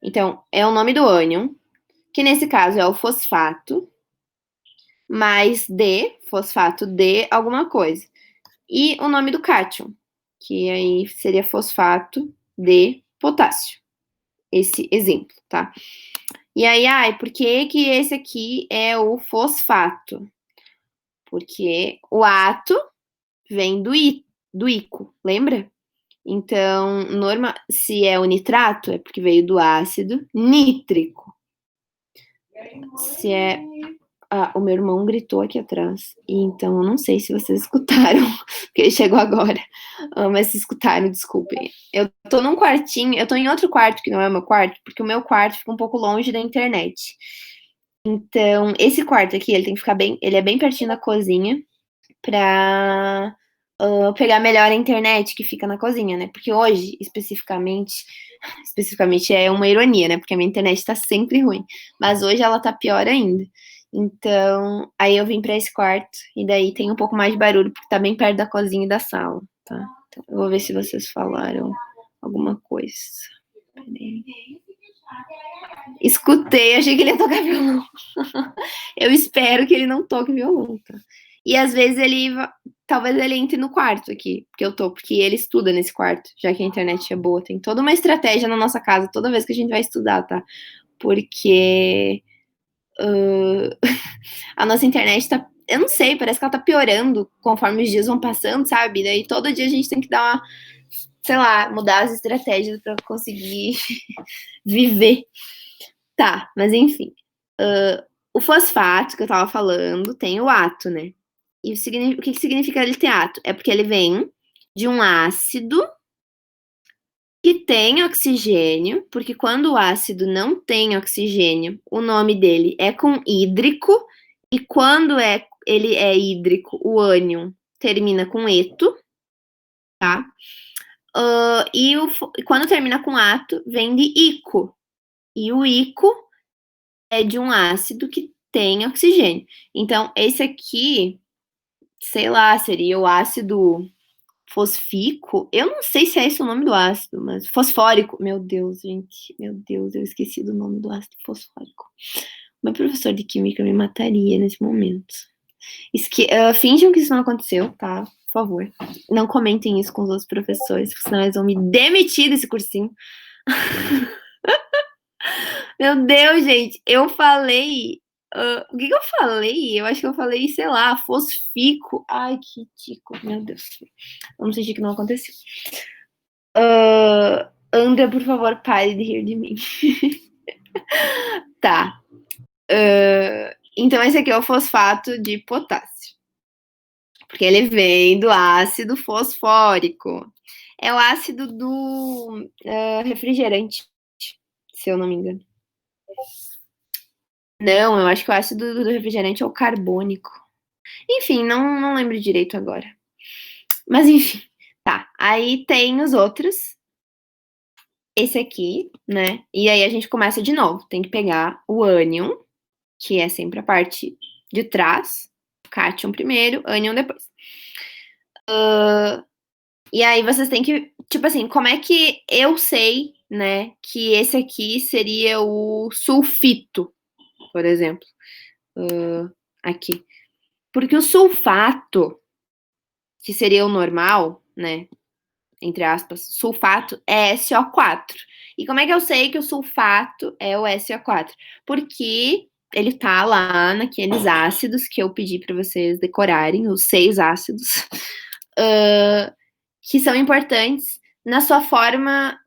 Então, é o nome do ânion, que nesse caso é o fosfato, mais D, fosfato de alguma coisa. E o nome do cátion, que aí seria fosfato de potássio. Esse exemplo, tá? E aí, por que que esse aqui é o fosfato? Porque o ato vem do ico, lembra? Então, se é o nitrato, é porque veio do ácido nítrico. Se é. Ah, o meu irmão gritou aqui atrás. Então, eu não sei se vocês escutaram, porque ele chegou agora. Mas se escutaram, desculpem. Eu tô num quartinho, eu tô em outro quarto que não é o meu quarto, porque o meu quarto fica um pouco longe da internet. Então, esse quarto aqui, ele tem que ficar bem. Ele é bem pertinho da cozinha pra pegar melhor a internet que fica na cozinha, né? Porque hoje, especificamente é uma ironia, né? Porque a minha internet tá sempre ruim. Mas hoje ela tá pior ainda. Então, aí eu vim pra esse quarto e daí tem um pouco mais de barulho, porque tá bem perto da cozinha e da sala, tá? Então, eu vou ver se vocês falaram alguma coisa. Peraí. Escutei, achei que ele ia tocar violão. Eu espero que ele não toque violão, tá? E às vezes talvez ele entre no quarto aqui, porque ele estuda nesse quarto, já que a internet é boa. Tem toda uma estratégia na nossa casa toda vez que a gente vai estudar, tá? Porque a nossa internet tá, eu não sei, parece que ela tá piorando conforme os dias vão passando, sabe? Daí todo dia a gente tem que dar uma, sei lá, mudar as estratégias para conseguir viver. Tá, mas enfim. O fosfato que eu tava falando tem o ato, né? E o que significa ele ter ato? É porque ele vem de um ácido que tem oxigênio, porque quando o ácido não tem oxigênio, o nome dele é com hídrico, e quando ele é hídrico, o ânion termina com eto, tá? E quando termina com ato, vem de ico. E o ico é de um ácido que tem oxigênio. Então, esse aqui, sei lá, seria o ácido fosfílico. Eu não sei se é esse o nome do ácido, mas fosfórico. Meu Deus, gente. Meu Deus, eu esqueci do nome do ácido fosfórico. Meu professor de química me mataria nesse momento. Finjam que isso não aconteceu, tá? Por favor. Não comentem isso com os outros professores, senão eles vão me demitir desse cursinho. Meu Deus, gente, eu falei. O que eu falei? Eu acho que eu falei, sei lá, fosfico. Ai, que ridículo, meu Deus. Vamos fingir que não aconteceu. André, por favor, pare de rir de mim. Tá. Então, esse aqui é o fosfato de potássio. Porque ele vem do ácido fosfórico. É o ácido do refrigerante, se eu não me engano. Não, eu acho que o ácido do refrigerante é o carbônico. Enfim, não lembro direito agora. Mas enfim, tá. Aí tem os outros. Esse aqui, né? E aí a gente começa de novo. Tem que pegar o ânion, que é sempre a parte de trás. Cátion primeiro, ânion depois. E aí vocês têm que, tipo assim, como é que eu sei, né, que esse aqui seria o sulfito, por exemplo. Aqui. Porque o sulfato, que seria o normal, né, entre aspas, sulfato é SO4. E como é que eu sei que o sulfato é o SO4? Porque ele tá lá naqueles ácidos que eu pedi para vocês decorarem, os 6 ácidos, que são importantes na sua forma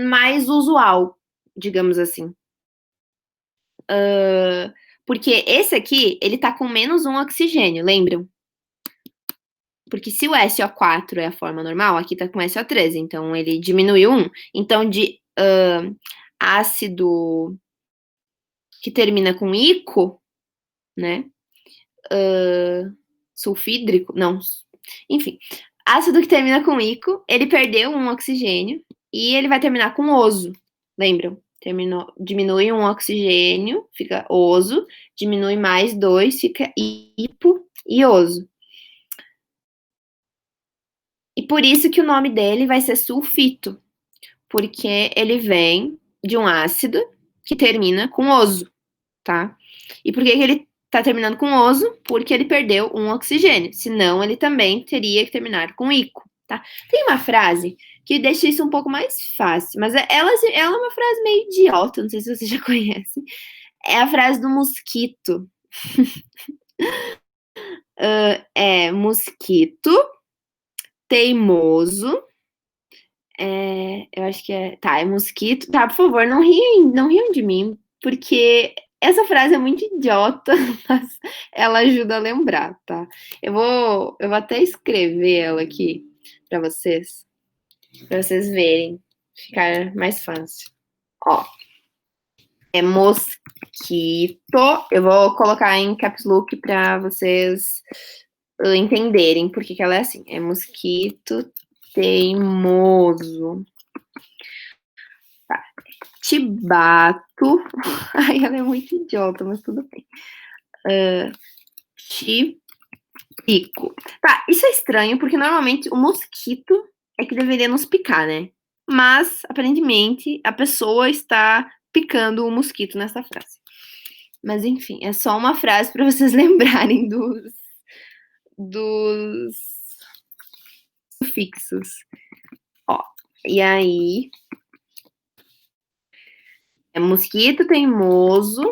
mais usual, digamos assim. Porque esse aqui, ele tá com menos um oxigênio, lembram? Porque se o SO4 é a forma normal, aqui tá com SO3, então ele diminuiu um. Então, de ácido que termina com ico, né? Sulfídrico, não. Enfim, ácido que termina com ico, ele perdeu um oxigênio e ele vai terminar com oso. Lembram? Diminui um oxigênio, fica oso, diminui mais 2, fica hipo e oso. E por isso que o nome dele vai ser sulfito, porque ele vem de um ácido que termina com oso, tá? E por que ele tá terminando com oso? Porque ele perdeu um oxigênio, senão ele também teria que terminar com ico, tá? Tem uma frase que deixa isso um pouco mais fácil, mas ela é uma frase meio idiota, não sei se você já conhece. É a frase do mosquito. Mosquito, teimoso. Eu acho que é. Tá, é mosquito. Tá, por favor, não riam de mim, porque essa frase é muito idiota, mas ela ajuda a lembrar, tá? Eu vou até escrever ela aqui pra vocês verem, ficar mais fácil. Ó, é mosquito. Eu vou colocar em caps lock pra vocês entenderem por que ela é assim. É mosquito teimoso. Tá. Tibato. Ai, ela é muito idiota, mas tudo bem. Tipico. Tá, isso é estranho, porque normalmente o mosquito é que deveria nos picar, né? Mas, aparentemente, a pessoa está picando o mosquito nessa frase. Mas, enfim, é só uma frase para vocês lembrarem dos sufixos. Ó, e aí, é mosquito teimoso.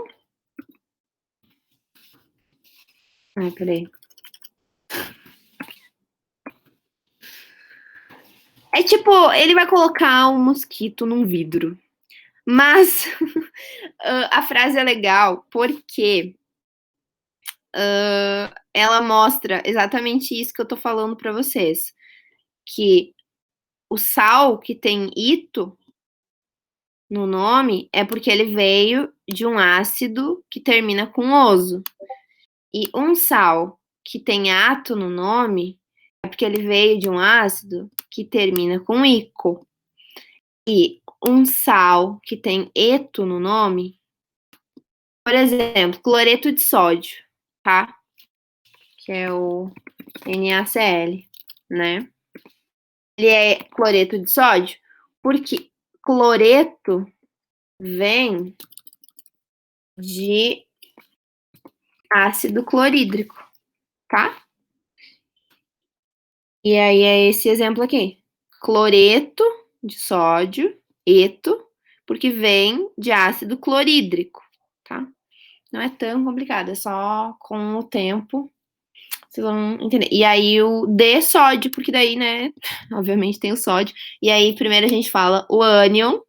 Ai, peraí. É tipo, ele vai colocar um mosquito num vidro. Mas a frase é legal porque ela mostra exatamente isso que eu tô falando para vocês. Que o sal que tem ito no nome é porque ele veio de um ácido que termina com oso. E um sal que tem ato no nome É porque ele veio de um ácido que termina com ico. E um sal que tem eto no nome, por exemplo, cloreto de sódio, tá? Que é o NaCl, né? Ele é cloreto de sódio porque cloreto vem de ácido clorídrico, tá? E aí é esse exemplo aqui. Cloreto de sódio, eto, porque vem de ácido clorídrico, tá? Não é tão complicado, é só com o tempo vocês vão entender. E aí o D sódio, porque daí, né, obviamente tem o sódio. E aí primeiro a gente fala o ânion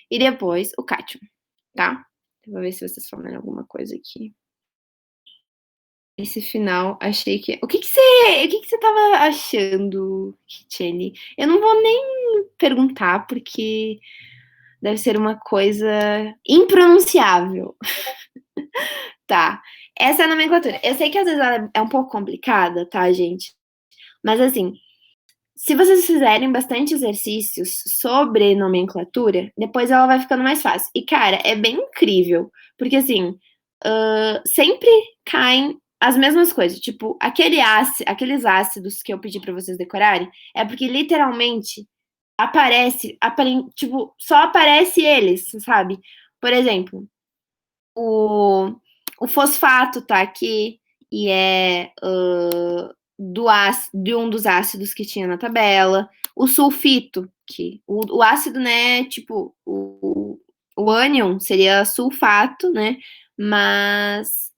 e depois o cátion, tá? Vou ver se vocês falaram alguma coisa aqui. Esse final, achei que. O que você tava achando, Kitchene? Eu não vou nem perguntar, porque deve ser uma coisa impronunciável. Tá. Essa é a nomenclatura. Eu sei que às vezes ela é um pouco complicada, tá, gente? Mas assim, se vocês fizerem bastante exercícios sobre nomenclatura, depois ela vai ficando mais fácil. E, cara, é bem incrível, porque assim, sempre caem as mesmas coisas. Tipo, aqueles ácidos que eu pedi pra vocês decorarem, é porque literalmente tipo, só aparece eles, sabe? Por exemplo, o fosfato tá aqui e é de um dos ácidos que tinha na tabela. O sulfito, que o ácido, né, tipo, o ânion seria sulfato, né, mas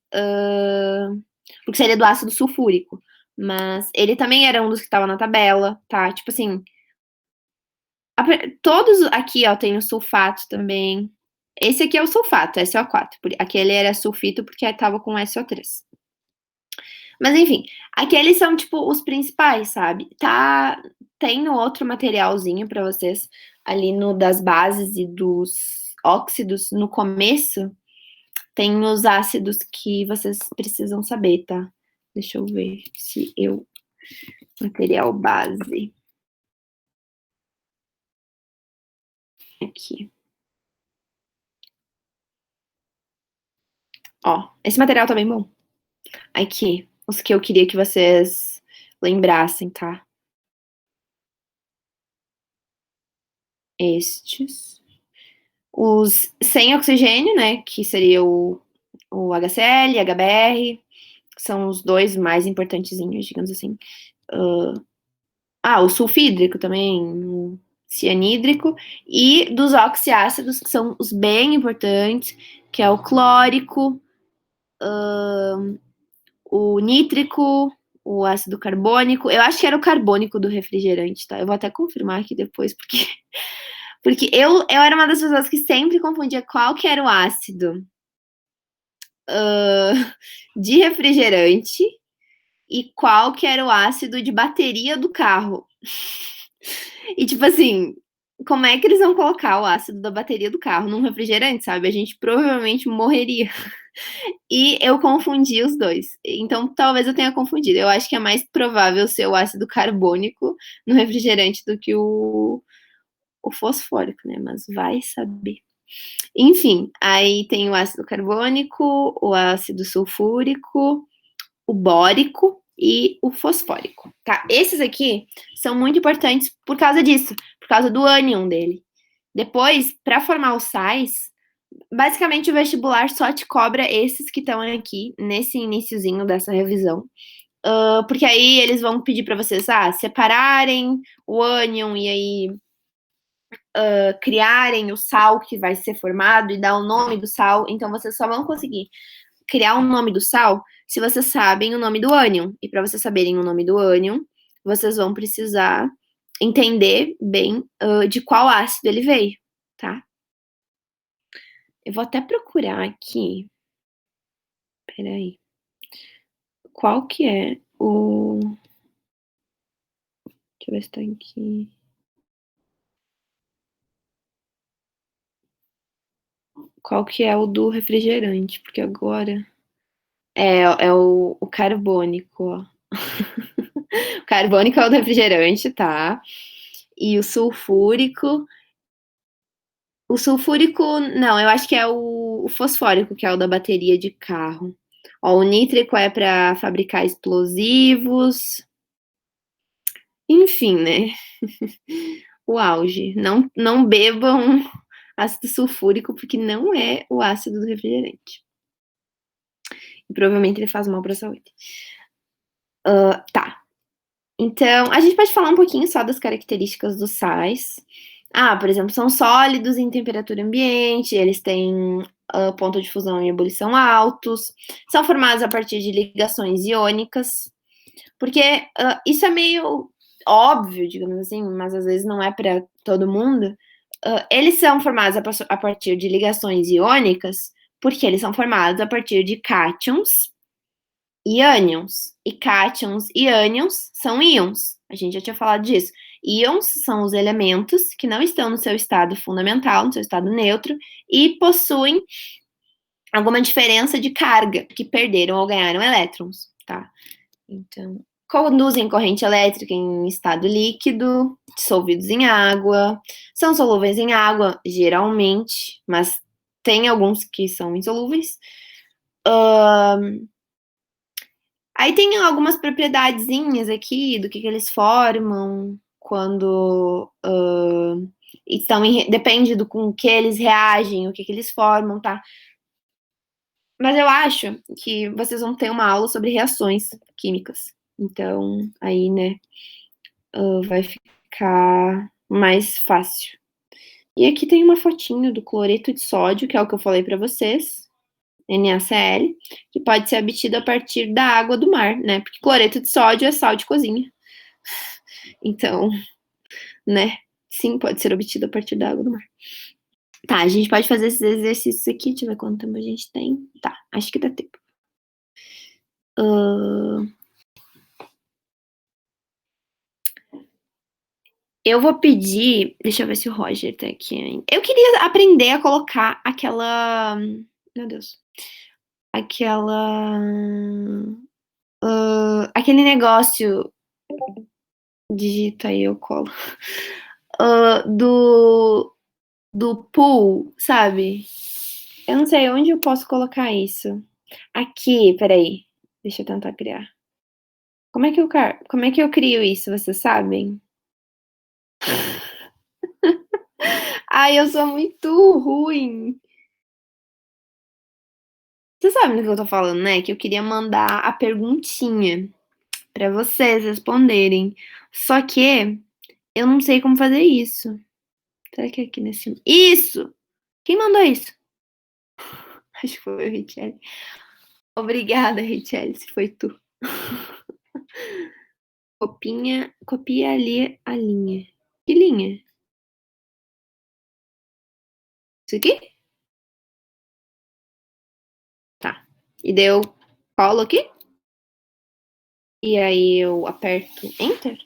porque seria do ácido sulfúrico. Mas ele também era um dos que estava na tabela, tá? Tipo assim, todos aqui, ó, tem o sulfato também. Esse aqui é o sulfato, SO4. Aquele era sulfito porque estava com SO3. Mas enfim, aqueles são tipo os principais, sabe? Tá, tem no outro materialzinho para vocês ali no das bases e dos óxidos no começo, tem os ácidos que vocês precisam saber, tá? Deixa eu ver se eu material base aqui. Ó, esse material tá bem bom. Aqui, os que eu queria que vocês lembrassem, tá? Estes. Os sem oxigênio, né? Que seria o HCl, HBr, são os dois mais importantezinhos, digamos assim. O sulfídrico também, o cianídrico, e dos oxiácidos, que são os bem importantes, que é o clórico, o nítrico, o ácido carbônico. Eu acho que era o carbônico do refrigerante, tá? Eu vou até confirmar aqui depois, porque eu era uma das pessoas que sempre confundia qual que era o ácido de refrigerante e qual que era o ácido de bateria do carro. E tipo assim, como é que eles vão colocar o ácido da bateria do carro num refrigerante, sabe? A gente provavelmente morreria. E eu confundi os dois. Então, talvez eu tenha confundido. Eu acho que é mais provável ser o ácido carbônico no refrigerante do que o fosfórico, né? Mas vai saber. Enfim, aí tem o ácido carbônico, o ácido sulfúrico, o bórico e o fosfórico, tá? Esses aqui são muito importantes por causa disso, por causa do ânion dele. Depois, para formar os sais, basicamente o vestibular só te cobra esses que estão aqui nesse iniciozinho dessa revisão. Porque aí eles vão pedir para vocês separarem o ânion e aí criarem o sal que vai ser formado e dar o nome do sal. Então vocês só vão conseguir criar um nome do sal se vocês sabem o nome do ânion. E para vocês saberem o nome do ânion, vocês vão precisar entender bem de qual ácido ele veio, tá? Eu vou até procurar aqui. Peraí. Qual que é o. Deixa eu ver se tá aqui. Qual que é o do refrigerante? Porque agora. É o carbônico, ó. O carbônico é o do refrigerante, tá? E o sulfúrico, não, eu acho que é o fosfórico, que é o da bateria de carro. Ó, o nítrico é para fabricar explosivos. Enfim, né? O auge. Não, não bebam ácido sulfúrico, porque não é o ácido do refrigerante. E provavelmente ele faz mal para a saúde. Tá. Então, a gente pode falar um pouquinho só das características dos sais. Ah, por exemplo, são sólidos em temperatura ambiente, eles têm ponto de fusão e ebulição altos, são formados a partir de ligações iônicas, porque isso é meio óbvio, digamos assim, mas às vezes não é para todo mundo. Eles são formados a partir de ligações iônicas, porque eles são formados a partir de cátions e ânions. E cátions e ânions são íons. A gente já tinha falado disso. Íons são os elementos que não estão no seu estado fundamental, no seu estado neutro, e possuem alguma diferença de carga, que perderam ou ganharam elétrons, tá? Então, conduzem corrente elétrica em estado líquido, dissolvidos em água, são solúveis em água, geralmente, mas tem alguns que são insolúveis. Aí tem algumas propriedadezinhas aqui do que eles formam quando depende do com que eles reagem, o que eles formam, tá? Mas eu acho que vocês vão ter uma aula sobre reações químicas. Então, aí, né, vai ficar mais fácil. E aqui tem uma fotinho do cloreto de sódio, que é o que eu falei para vocês, NaCl, que pode ser obtido a partir da água do mar, né? Porque cloreto de sódio é sal de cozinha. Então, né? Sim, pode ser obtido a partir da água do mar. Tá, a gente pode fazer esses exercícios aqui. Deixa eu ver quanto tempo a gente tem. Tá, acho que dá tempo. Eu vou pedir. Deixa eu ver se o Roger tá aqui ainda. Eu queria aprender a colocar aquela. Meu Deus. Aquela. Aquele negócio. Digita aí, eu colo. Do pool, sabe? Eu não sei onde eu posso colocar isso. Aqui, peraí. Deixa eu tentar criar. Como é que eu crio isso, vocês sabem? Ai, eu sou muito ruim. Você sabe do que eu tô falando, né? Que eu queria mandar a perguntinha pra vocês responderem. Só que eu não sei como fazer isso. Será que é aqui nesse. Isso! Quem mandou isso? Acho que foi o Richelle. Obrigada, Richelle, se foi tu. Copia ali a linha. Que linha? Isso aqui? Tá. E deu colo aqui? E aí eu aperto Enter?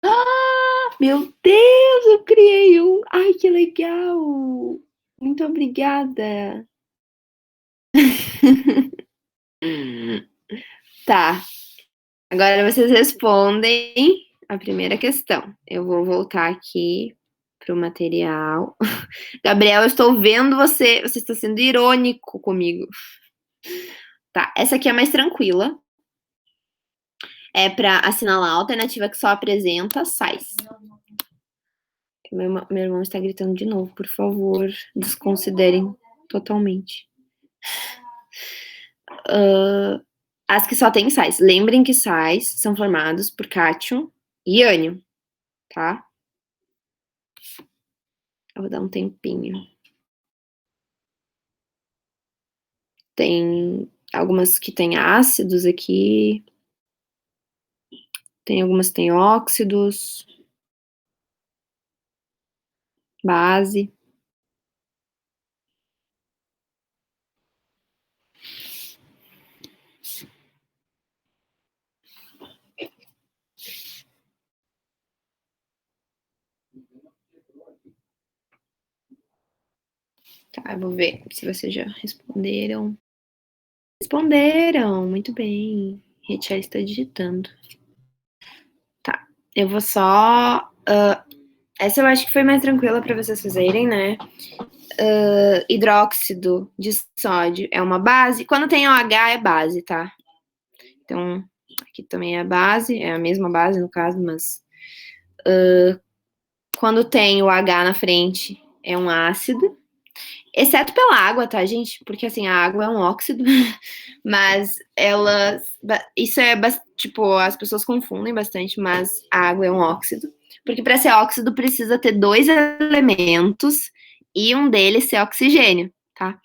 Ah, meu Deus, eu criei um. Ai, que legal. Muito obrigada. Tá. Agora vocês respondem a primeira questão. Eu vou voltar aqui pro material. Gabriel, eu estou vendo você. Você está sendo irônico comigo. Tá, essa aqui é mais tranquila. É para assinalar a alternativa que só apresenta sais. Meu irmão está gritando de novo, por favor, desconsiderem totalmente. As que só tem sais. Lembrem que sais são formados por cátion e ânion, tá? Eu vou dar um tempinho. Tem algumas que têm ácidos aqui. Tem algumas que têm óxidos. Base. Tá, eu vou ver se vocês já responderam. Responderam, muito bem. Richard está digitando. eu vou só... essa eu acho que foi mais tranquila para vocês fazerem, né? Hidróxido de sódio é uma base. Quando tem OH é base, tá? Então, aqui também é base, é a mesma base no caso, mas quando tem o H na frente é um ácido, exceto pela água, tá, gente? Porque assim, a água é um óxido, mas ela, isso é tipo, as pessoas confundem bastante, mas a água é um óxido, porque para ser óxido precisa ter dois elementos e um deles ser oxigênio, tá?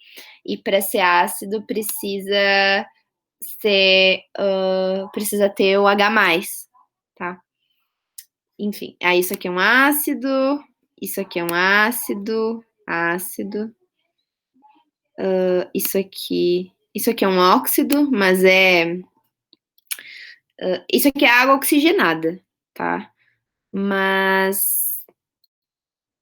E para ser ácido precisa ter o H+, tá? Enfim, aí isso aqui é um ácido, isso aqui é um ácido, ácido. Isso aqui é um óxido, mas isso aqui é água oxigenada, tá? Mas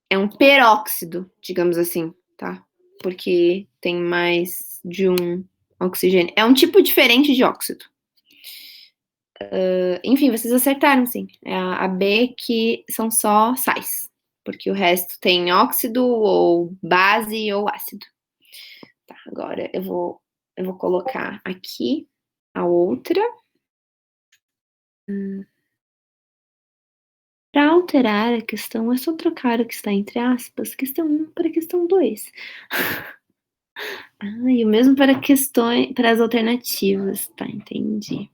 é um peróxido, digamos assim, tá? Porque tem mais de um oxigênio. É um tipo diferente de óxido. Enfim, vocês acertaram, sim. É a B que são só sais, porque o resto tem óxido, ou base, ou ácido. Tá, agora eu vou colocar aqui a outra. Para alterar a questão, é só trocar o que está entre aspas, questão 1 para questão 2. E o mesmo para questões, para as alternativas. Tá, entendi.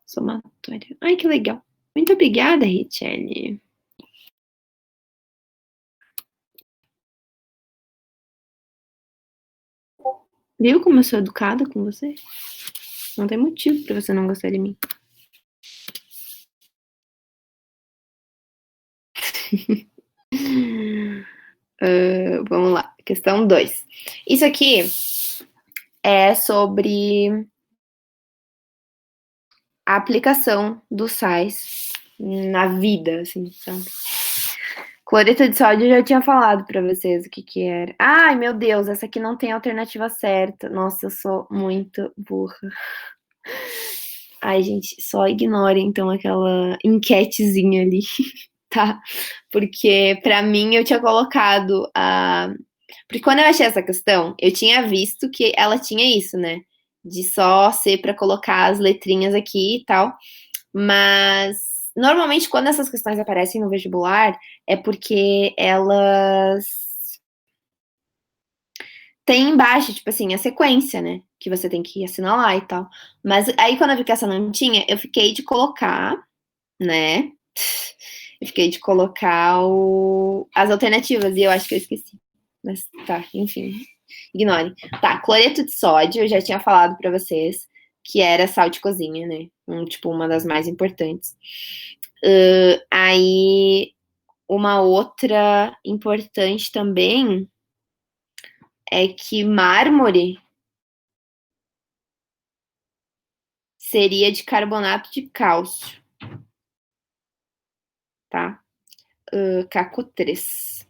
Somatória. Ai, que legal. Muito obrigada, Richelle. Viu como eu sou educada com você? Não tem motivo para você não gostar de mim. Vamos lá, questão 2. Isso aqui é sobre a aplicação dos sais na vida, assim, sabe? Cloreto de sódio eu já tinha falado pra vocês o que que era. Ai, meu Deus, essa aqui não tem alternativa certa. Nossa, eu sou muito burra. Ai, gente, só ignorem então aquela enquetezinha ali, tá? Porque pra mim eu tinha colocado a. Porque quando eu achei essa questão, eu tinha visto que ela tinha isso, né? De só ser pra colocar as letrinhas aqui e tal. Mas normalmente quando essas questões aparecem no vestibular é porque elas têm embaixo, tipo assim, a sequência, né? Que você tem que assinalar e tal. Mas aí quando eu vi que essa não tinha, eu fiquei de colocar, né? Eu fiquei de colocar as alternativas e eu acho que eu esqueci. Mas tá, enfim. Ignore. Tá, cloreto de sódio, eu já tinha falado pra vocês que era sal de cozinha, né? Tipo, uma das mais importantes. Aí, uma outra importante também é que mármore seria de carbonato de cálcio, tá? Caco 3.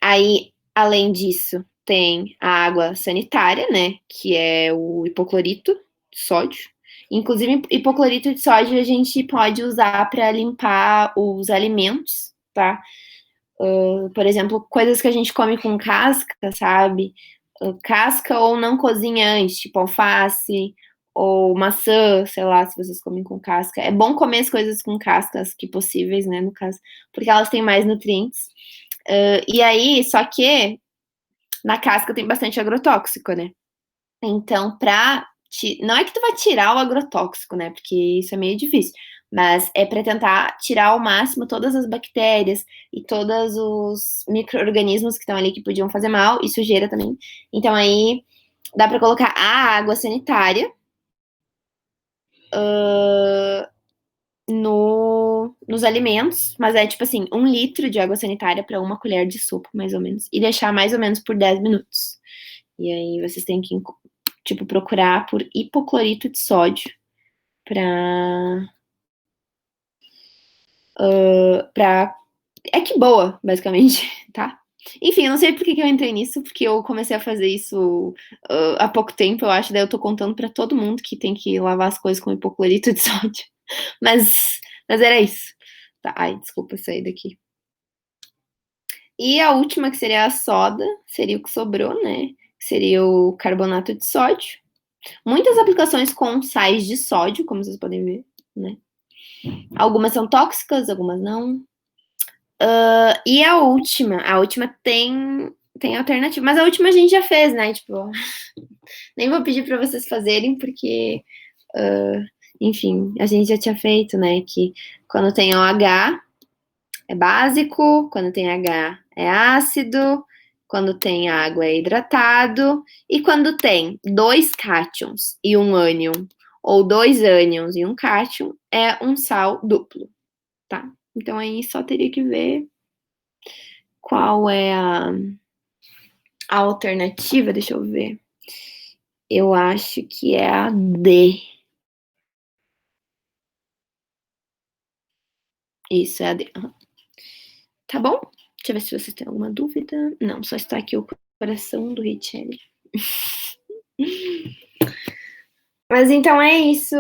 Aí, além disso, tem a água sanitária, né? Que é o hipoclorito de sódio. Inclusive, hipoclorito de sódio a gente pode usar para limpar os alimentos, tá? Por exemplo, coisas que a gente come com casca, sabe? Casca ou não cozinha antes, tipo alface ou maçã, sei lá, se vocês comem com casca. É bom comer as coisas com cascas que possíveis, né, no caso, porque elas têm mais nutrientes. E aí, só que na casca tem bastante agrotóxico, né? Então, não é que tu vai tirar o agrotóxico, né? Porque isso é meio difícil. Mas é para tentar tirar ao máximo todas as bactérias e todos os micro-organismos que estão ali que podiam fazer mal e sujeira também. Então aí dá para colocar a água sanitária nos alimentos, mas é tipo assim, 1 litro de água sanitária para uma colher de sopa, mais ou menos, e deixar mais ou menos por 10 minutos. E aí vocês têm que, tipo, procurar por hipoclorito de sódio pra. É que boa, basicamente, tá? Enfim, eu não sei por que eu entrei nisso, porque eu comecei a fazer isso há pouco tempo, eu acho, daí eu tô contando pra todo mundo que tem que lavar as coisas com hipoclorito de sódio. Mas era isso. Tá, ai, desculpa, sair daqui. E a última, que seria a soda, seria o que sobrou, né? Seria o carbonato de sódio. Muitas aplicações com sais de sódio, como vocês podem ver, né? Algumas são tóxicas, algumas não. E a última tem alternativa, mas a última a gente já fez, né? Tipo, nem vou pedir para vocês fazerem, porque, enfim, a gente já tinha feito, né? Que quando tem OH é básico, quando tem H é ácido, quando tem água é hidratado, e quando tem 2 cátions e um ânion, ou 2 ânions e um cátion, é um sal duplo, tá? Então aí só teria que ver qual é a alternativa, deixa eu ver. Eu acho que é a D. Isso, é a D. Uhum. Tá bom? Deixa eu ver se vocês têm alguma dúvida. Não, só está aqui o coração do Richelle. Mas então é isso.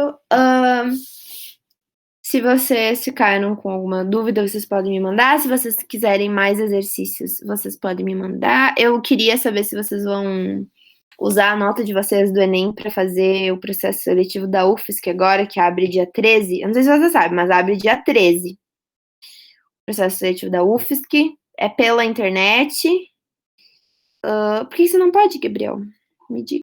Se vocês ficaram com alguma dúvida, vocês podem me mandar. Se vocês quiserem mais exercícios, vocês podem me mandar. Eu queria saber se vocês vão usar a nota de vocês do Enem para fazer o processo seletivo da UFSC agora, que abre dia 13. Eu não sei se você sabe, mas abre dia 13. O processo seletivo da UFSC é pela internet. Por que você não pode, Gabriel? Me diga.